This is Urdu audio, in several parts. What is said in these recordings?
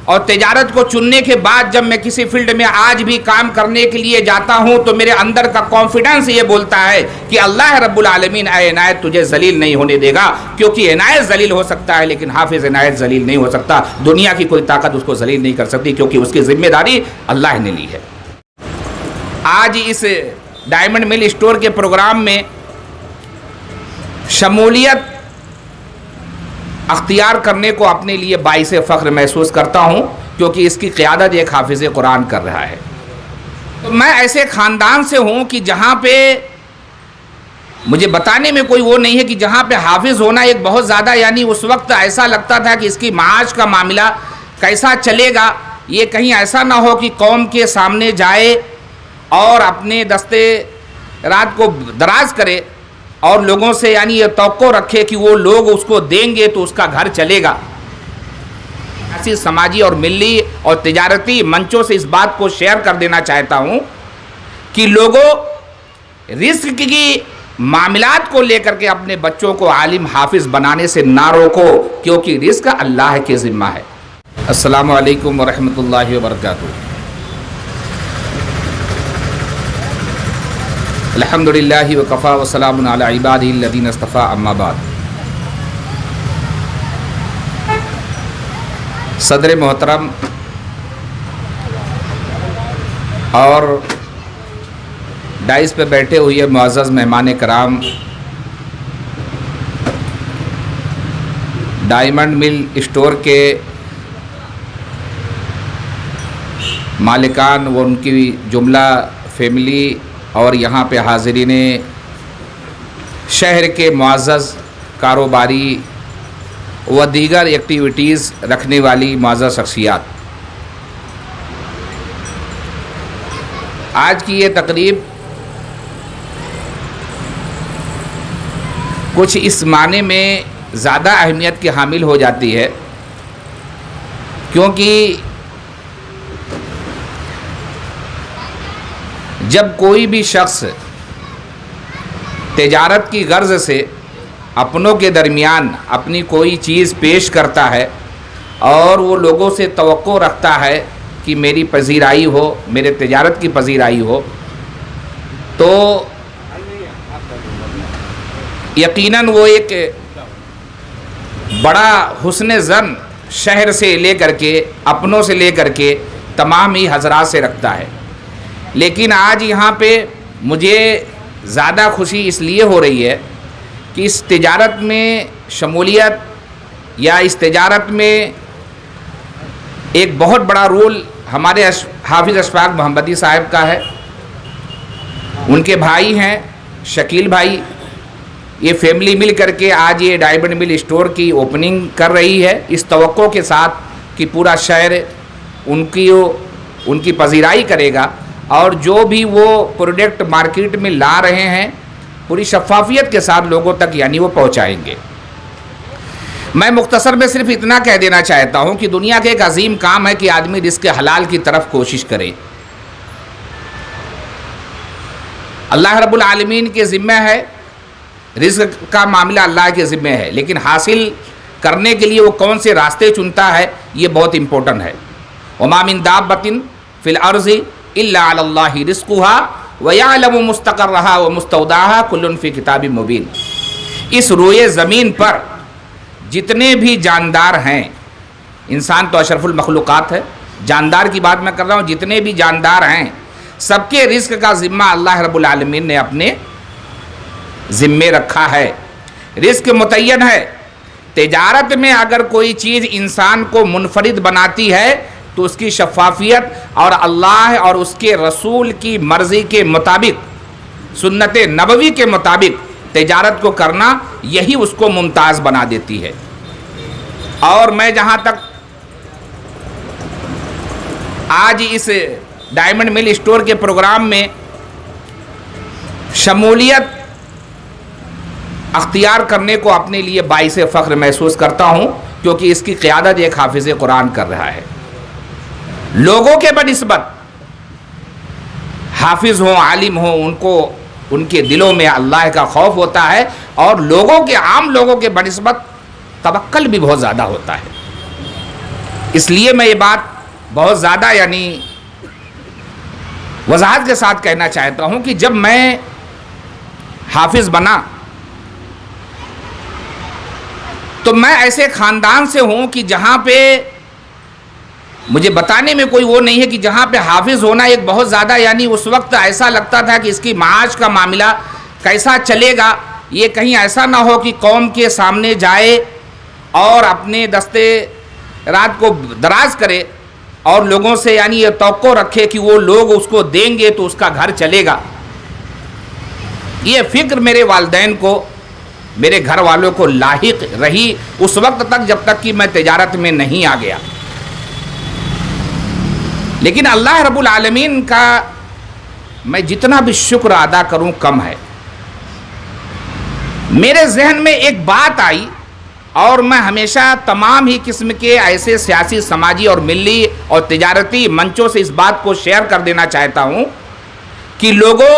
اور تجارت کو چننے کے بعد جب میں کسی فیلڈ میں آج بھی کام کرنے کے لیے جاتا ہوں تو میرے اندر کا کانفیڈنس یہ بولتا ہے کہ اللہ رب العالمین اے عنایت تجھے ذلیل نہیں ہونے دے گا، کیونکہ عنایت ذلیل ہو سکتا ہے لیکن حافظ عنایت ذلیل نہیں ہو سکتا۔ دنیا کی کوئی طاقت اس کو ذلیل نہیں کر سکتی، کیونکہ اس کی ذمہ داری اللہ نے لی ہے۔ آج اس ڈائمنڈ مل اسٹور کے پروگرام میں شمولیت اختیار کرنے کو اپنے لیے باعث فخر محسوس کرتا ہوں، کیونکہ اس کی قیادت ایک حافظ قرآن کر رہا ہے۔ تو میں ایسے خاندان سے ہوں کہ جہاں پہ مجھے بتانے میں کوئی وہ نہیں ہے کہ جہاں پہ حافظ ہونا ایک بہت زیادہ، یعنی اس وقت ایسا لگتا تھا کہ اس کی معاش کا معاملہ کیسا چلے گا، یہ کہیں ایسا نہ ہو کہ قوم کے سامنے جائے اور اپنے دستے رات کو دراز کرے اور لوگوں سے یعنی یہ توقع رکھے کہ وہ لوگ اس کو دیں گے تو اس کا گھر چلے گا۔ ایسی سماجی اور ملی اور تجارتی منچوں سے اس بات کو شیئر کر دینا چاہتا ہوں کہ لوگوں رزق کی معاملات کو لے کر کے اپنے بچوں کو عالم حافظ بنانے سے نہ روکو، کیونکہ رزق اللہ کے ذمہ ہے۔ السلام علیکم ورحمۃ اللہ وبرکاتہ۔ الحمدللہ وکفا وسلام علی عبادہ الذین اصطفیٰ، اما بعد۔ صدر محترم اور ڈائس پہ بیٹھے ہوئے معزز مہمان کرام، ڈائمنڈ مل اسٹور کے مالکان و ان کی جملہ فیملی اور یہاں پہ حاضرین شہر کے معزز کاروباری و دیگر ایکٹیویٹیز رکھنے والی معزز شخصیات، آج کی یہ تقریب کچھ اس معنی میں زیادہ اہمیت کی حامل ہو جاتی ہے کیونکہ جب کوئی بھی شخص تجارت کی غرض سے اپنوں کے درمیان اپنی کوئی چیز پیش کرتا ہے اور وہ لوگوں سے توقع رکھتا ہے کہ میری پذیرائی ہو، میرے تجارت کی پذیرائی ہو، تو یقیناً وہ ایک بڑا حسن ظن شہر سے لے کر کے اپنوں سے لے کر کے تمام ہی حضرات سے رکھتا ہے۔ لیکن آج یہاں پہ مجھے زیادہ خوشی اس لیے ہو رہی ہے کہ اس تجارت میں شمولیت یا اس تجارت میں ایک بہت بڑا رول ہمارے حافظ اشفاق محمدی صاحب کا ہے، ان کے بھائی ہیں شکیل بھائی، یہ فیملی مل کر کے آج یہ ڈائمنڈ مل اسٹور کی اوپننگ کر رہی ہے اس توقع کے ساتھ کہ پورا شہر ان کی پذیرائی کرے گا اور جو بھی وہ پروڈکٹ مارکیٹ میں لا رہے ہیں پوری شفافیت کے ساتھ لوگوں تک یعنی وہ پہنچائیں گے۔ میں مختصر میں صرف اتنا کہہ دینا چاہتا ہوں کہ دنیا کے ایک عظیم کام ہے کہ آدمی رزق حلال کی طرف کوشش کرے۔ اللہ رب العالمین کے ذمہ ہے، رزق کا معاملہ اللہ کے ذمہ ہے، لیکن حاصل کرنے کے لیے وہ کون سے راستے چنتا ہے یہ بہت امپورٹنٹ ہے۔ وما من دابۃ فی الارض الا علی اللہ رزقھا ویعلم مستقرھا ومستودعھا کل فی کتاب مبین۔ اس روئے زمین پر جتنے بھی جاندار ہیں، انسان تو اشرف المخلوقات ہے، جاندار کی بات میں کر رہا ہوں، جتنے بھی جاندار ہیں سب کے رزق کا ذمہ اللہ رب العالمین نے اپنے ذمے رکھا ہے، رزق متعین ہے۔ تجارت میں اگر کوئی چیز انسان کو منفرد بناتی ہے تو اس کی شفافیت اور اللہ اور اس کے رسول کی مرضی کے مطابق، سنت نبوی کے مطابق تجارت کو کرنا، یہی اس کو ممتاز بنا دیتی ہے۔ اور میں جہاں تک آج اس ڈائمنڈ مل اسٹور کے پروگرام میں شمولیت اختیار کرنے کو اپنے لیے باعث فخر محسوس کرتا ہوں، کیونکہ اس کی قیادت ایک حافظ قرآن کر رہا ہے۔ لوگوں کے بنسبت حافظ ہوں، عالم ہوں، ان کو ان کے دلوں میں اللہ کا خوف ہوتا ہے اور لوگوں کے عام لوگوں کے بنسبت توکل بھی بہت زیادہ ہوتا ہے۔ اس لیے میں یہ بات بہت زیادہ یعنی وضاحت کے ساتھ کہنا چاہتا ہوں کہ جب میں حافظ بنا تو میں ایسے خاندان سے ہوں کہ جہاں پہ مجھے بتانے میں کوئی وہ نہیں ہے کہ جہاں پہ حافظ ہونا ایک بہت زیادہ یعنی اس وقت ایسا لگتا تھا کہ اس کی معاش کا معاملہ کیسا چلے گا، یہ کہیں ایسا نہ ہو کہ قوم کے سامنے جائے اور اپنے دستے رات کو دراز کرے اور لوگوں سے یعنی یہ توقع رکھے کہ وہ لوگ اس کو دیں گے تو اس کا گھر چلے گا۔ یہ فکر میرے والدین کو، میرے گھر والوں کو لاحق رہی اس وقت تک جب تک کہ میں تجارت میں نہیں آ گیا۔ لیکن اللہ رب العالمین کا میں جتنا بھی شکر ادا کروں کم ہے۔ میرے ذہن میں ایک بات آئی اور میں ہمیشہ تمام ہی قسم کے ایسے سیاسی، سماجی اور ملی اور تجارتی منچوں سے اس بات کو شیئر کر دینا چاہتا ہوں کہ لوگوں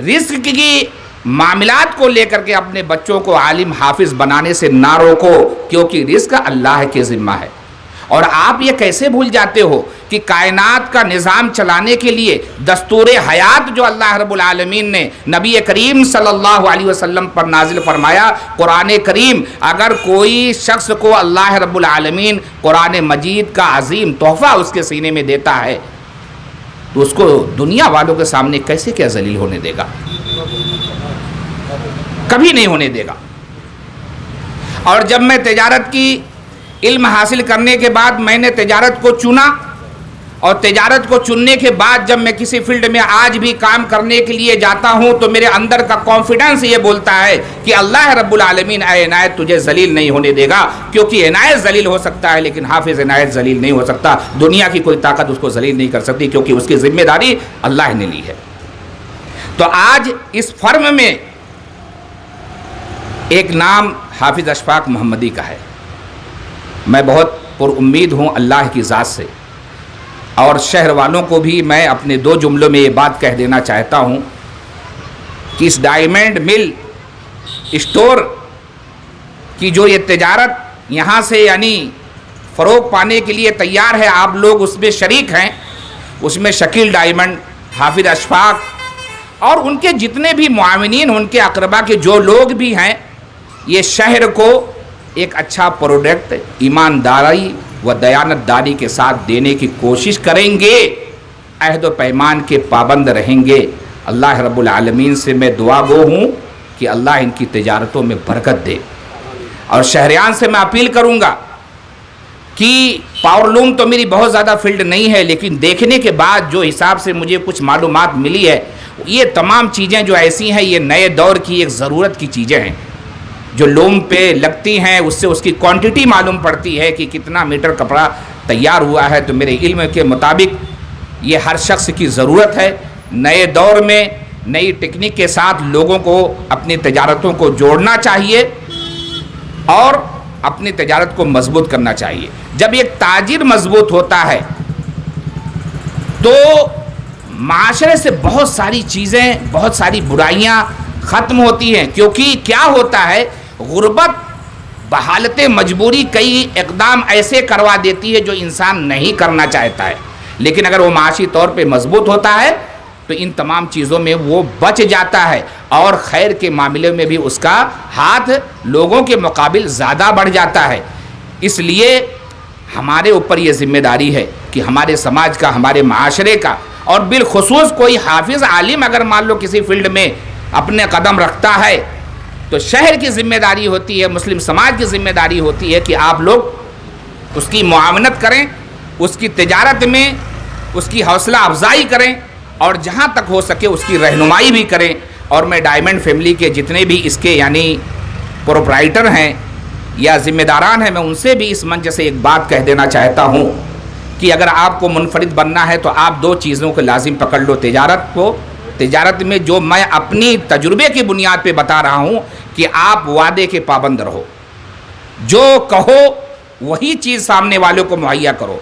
رزق کی معاملات کو لے کر کے اپنے بچوں کو عالم حافظ بنانے سے نہ روکو، کیونکہ رزق اللہ کے ذمہ ہے۔ اور آپ یہ کیسے بھول جاتے ہو کہ کائنات کا نظام چلانے کے لیے دستور حیات جو اللہ رب العالمین نے نبی کریم صلی اللہ علیہ وسلم پر نازل فرمایا، قرآن کریم، اگر کوئی شخص کو اللہ رب العالمین قرآن مجید کا عظیم تحفہ اس کے سینے میں دیتا ہے تو اس کو دنیا والوں کے سامنے کیسے کیا ذلیل ہونے دے گا؟ کبھی نہیں ہونے دے گا۔ اور جب میں تجارت کی علم حاصل کرنے کے بعد میں نے تجارت کو چنا، اور تجارت کو چننے کے بعد جب میں کسی فیلڈ میں آج بھی کام کرنے کے لیے جاتا ہوں تو میرے اندر کا کانفیڈنس یہ بولتا ہے کہ اللہ رب العالمین اے عنایت تجھے ذلیل نہیں ہونے دے گا، کیونکہ عنایت ذلیل ہو سکتا ہے لیکن حافظ عنایت ذلیل نہیں ہو سکتا۔ دنیا کی کوئی طاقت اس کو ذلیل نہیں کر سکتی، کیونکہ اس کی ذمہ داری اللہ نے لی ہے۔ تو آج اس فرم میں ایک نام حافظ اشفاق محمدی کا ہے۔ میں بہت پر امید ہوں اللہ کی ذات سے، اور شہر والوں کو بھی میں اپنے دو جملوں میں یہ بات کہہ دینا چاہتا ہوں کہ اس ڈائمنڈ مل اسٹور کی جو یہ تجارت یہاں سے یعنی فروغ پانے کے لیے تیار ہے، آپ لوگ اس میں شریک ہیں۔ اس میں شکیل ڈائمنڈ، حافظ اشفاق اور ان کے جتنے بھی معاونین، ان کے اقربا کے جو لوگ بھی ہیں، یہ شہر کو ایک اچھا پروڈکٹ ایمانداری و دیانت داری کے ساتھ دینے کی کوشش کریں گے، عہد و پیمان کے پابند رہیں گے۔ اللہ رب العالمین سے میں دعا گو ہوں کہ اللہ ان کی تجارتوں میں برکت دے۔ اور شہریان سے میں اپیل کروں گا کہ پاور لوم تو میری بہت زیادہ فیلڈ نہیں ہے، لیکن دیکھنے کے بعد جو حساب سے مجھے کچھ معلومات ملی ہے، یہ تمام چیزیں جو ایسی ہیں یہ نئے دور کی ایک ضرورت کی چیزیں ہیں جو لوم پہ لگتی ہیں، اس سے اس کی کوانٹٹی معلوم پڑتی ہے کہ کتنا میٹر کپڑا تیار ہوا ہے۔ تو میرے علم کے مطابق یہ ہر شخص کی ضرورت ہے۔ نئے دور میں نئی ٹیکنیک کے ساتھ لوگوں کو اپنی تجارتوں کو جوڑنا چاہیے اور اپنی تجارت کو مضبوط کرنا چاہیے۔ جب ایک تاجر مضبوط ہوتا ہے تو معاشرے سے بہت ساری چیزیں، بہت ساری برائیاں ختم ہوتی ہیں، کیونکہ کیا ہوتا ہے، غربت بحالت مجبوری کئی اقدام ایسے کروا دیتی ہے جو انسان نہیں کرنا چاہتا ہے، لیکن اگر وہ معاشی طور پہ مضبوط ہوتا ہے تو ان تمام چیزوں میں وہ بچ جاتا ہے اور خیر کے معاملے میں بھی اس کا ہاتھ لوگوں کے مقابل زیادہ بڑھ جاتا ہے۔ اس لیے ہمارے اوپر یہ ذمہ داری ہے کہ ہمارے سماج کا، ہمارے معاشرے کا، اور بالخصوص کوئی حافظ عالم اگر مان لو کسی فیلڈ میں اپنے قدم رکھتا ہے تو شہر کی ذمہ داری ہوتی ہے، مسلم سماج کی ذمہ داری ہوتی ہے کہ آپ لوگ اس کی معاونت کریں، اس کی تجارت میں اس کی حوصلہ افزائی کریں اور جہاں تک ہو سکے اس کی رہنمائی بھی کریں۔ اور میں ڈائمنڈ فیملی کے جتنے بھی اس کے یعنی پروپرائٹر ہیں یا ذمہ داران ہیں، میں ان سے بھی اس منچ سے ایک بات کہہ دینا چاہتا ہوں کہ اگر آپ کو منفرد بننا ہے تو آپ دو چیزوں کو لازم پکڑ لو تجارت کو۔ تجارت میں جو میں اپنی تجربے کی بنیاد پہ بتا رہا ہوں کہ آپ وعدے کے پابند رہو، جو کہو وہی چیز سامنے والوں کو مہیا کرو،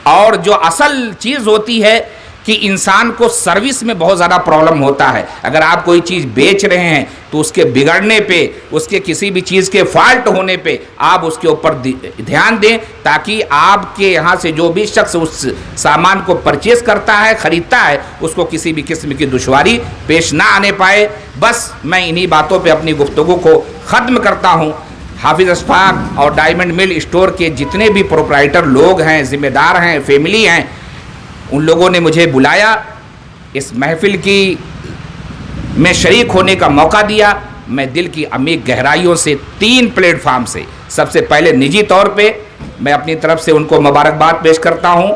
اور جو اصل چیز ہوتی ہے کہ انسان کو سروس میں بہت زیادہ پرابلم ہوتا ہے۔ اگر آپ کوئی چیز بیچ رہے ہیں تو اس کے بگڑنے پہ، اس کے کسی بھی چیز کے فالٹ ہونے پہ آپ اس کے اوپر دھیان دیں، تاکہ آپ کے یہاں سے جو بھی شخص اس سامان کو پرچیز کرتا ہے، خریدتا ہے، اس کو کسی بھی قسم کی دشواری پیش نہ آنے پائے۔ بس میں انہی باتوں پہ اپنی گفتگو کو ختم کرتا ہوں۔ حافظ اشفاق اور ڈائمنڈ مل اسٹور کے جتنے بھی پروپرائٹر لوگ ہیں، ذمہ دار ہیں، فیملی ہیں، ان لوگوں نے مجھے بلایا، اس محفل کی میں شریک ہونے کا موقع دیا۔ میں دل کی عمیق گہرائیوں سے 3 پلیٹ فارم سے سب سے پہلے نجی طور پہ میں اپنی طرف سے ان کو مبارکباد پیش کرتا ہوں۔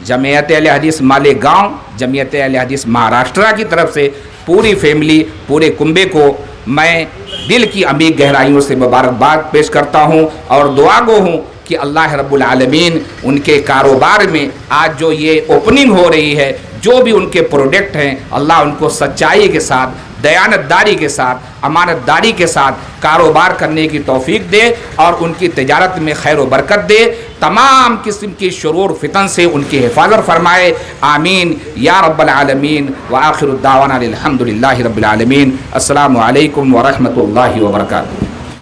جمعیت اہل حدیث مالیگاؤں، جمعیت اہل حدیث مہاراشٹرا کی طرف سے پوری فیملی، پورے کنبے کو میں دل کی عمیق گہرائیوں سے مبارکباد پیش کرتا ہوں اور دعا گو ہوں کہ اللہ رب العالمین ان کے کاروبار میں آج جو یہ اوپننگ ہو رہی ہے، جو بھی ان کے پروڈکٹ ہیں، اللہ ان کو سچائی کے ساتھ، دیانت داری کے ساتھ، امانت داری کے ساتھ کاروبار کرنے کی توفیق دے اور ان کی تجارت میں خیر و برکت دے، تمام قسم کی شرور فتن سے ان کی حفاظت فرمائے، آمین یا رب العالمین۔ وآخر الدعوانا الحمدللہ رب العالمین۔ السلام علیکم ورحمۃ اللہ وبرکاتہ۔